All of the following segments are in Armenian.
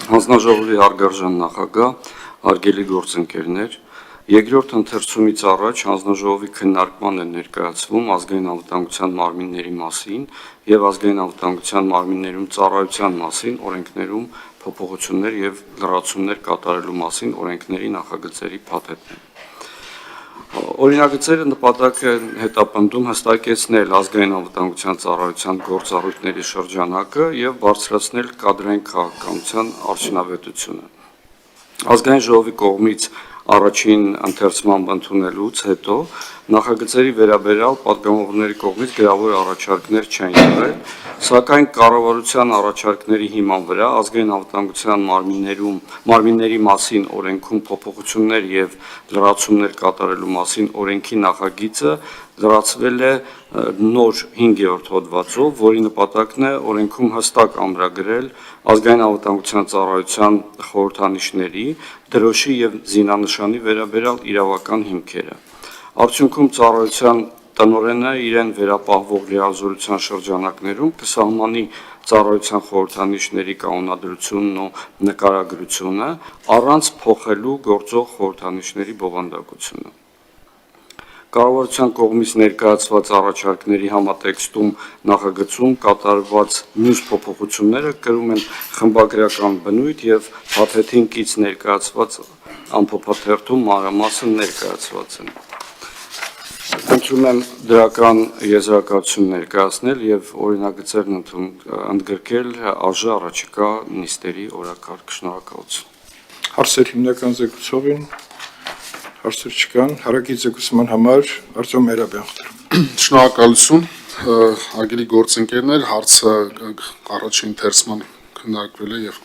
Հանձնաժողովի հարգարժան նախագահ, հարգելի գործընկերներ, երկրորդ ընթերցումից առաջ հանձնաժողովի քննարկման է ներկայացվում ազգային անվտանգության մարմինների մասին եւ ազգային անվտանգության մարմիններում ծառայության մասին օրենքներում փոփոխություններ եւ լրացումներ կատարելու մասին օրենքների նախագծերի փաթեթներ։ Օրինագծերը նպատակ են հետապնդում հստակեցնել ազգային անվտանգության ծառայության գործառույթների շրջանակը եւ բարձրացնել կադրային քաղաքականության արդյունավետությունը։ Ազգային ժողովի կողմից առաջին ընթերցման ընդունելուց հետո նախագծերի վերաբերյալ պատգամավորների կողմից գրավոր առաջարկներ չեն եղել, սակայն կառավարության առաջարկների հիման վրա ազգային անվտանգության մարմինների մասին օրենքում փոփոխություններ եւ լրացումներ կատարելու մասին օրենքի նախագիծը լրացվել է նոր 5-րդ հոդվածով, որի նպատակն է օրենքում հստակ ամրագրել ազգային անվտանգության ծառայության խորհրդանիշների, դրոշի եւ զինանշանի վերաբերյալ իրավական հիմքերը։ Արդյունքում ծառայության տնօրենը իրեն վերապահվող լիազորության շրջանակներում կսահմանի ծառայության խորհրդանիշների կանոնադրությունն ու նկարագրությունը առանց փոխելու գործող խորհրդանիշների բովանդակությունը։ Կառավարության կողմից ներկայացված առաջարկների համատեքստում նախագծում կատարված մյուս փոփոխությունները կրում են խմբագրական բնույթ եւ փաթեթին կից ներկայացված ամփոփաթերթում մանրամասն ներկայացված են։ Խնդրում եմ դրական եզրակացություն ներկայացնել եւ օրինագծերն ընդգրկել արժե առաջիկա նիստերի օրակարգ։ Շնորհակալություն։ Հարցեր հիմնական զեկուցողին, հարցեր չկան, հարակից զեկուցման համար Արտյոմ Մերաբյան խնդրում։ Շնորհակալություն, հարգելի գործընկերներ, հարցը առաջին ընթերցման քննարկվել է եւ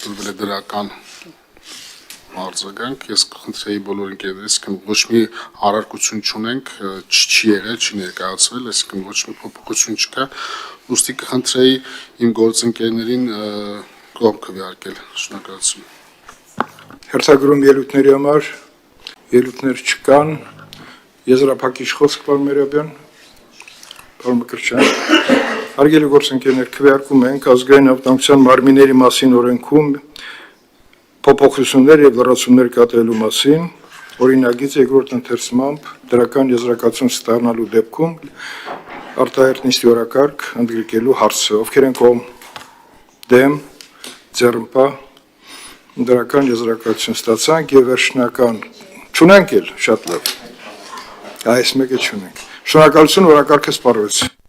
դրվել է դրական արձագանք, ես կխնդրեի բոլոր ընկերներից, ոչ մի առարկություն չունենք, չի եղել, չի ներկայացվել, այսինքն ոչ մի փոփոխություն չկա, ուստի կխնդրեի իմ գործընկերներին կողմ քվեարկել, շնորհակալություն։ Հերթագրում ելույթների համար ելույթներ չկան, եզրափակիչ խոսք պարոն Մերաբյան, պարոն Մկրտչյան։ Հարգելի գործընկերներ, քվեարկում ենք ազգային անվտանգության մարմինների մասին օրենքում փոփոխություններ եւ լրացումներ կատարելու մասին օրինագիծ երկրորդ ընթերցմամբ դրական եզրակացություն ստանալու դեպքում արտահերթ նիստի օրակարգ ընդգրկելու հարցը ովքեր են կողմ դեմ ձեռնպա դրական եզրակացություն ստացանք եւ վերջնական չունենք էլ շատ լավ այս մեկը չունենք շնորհակալություն օրակարգը սպառվեց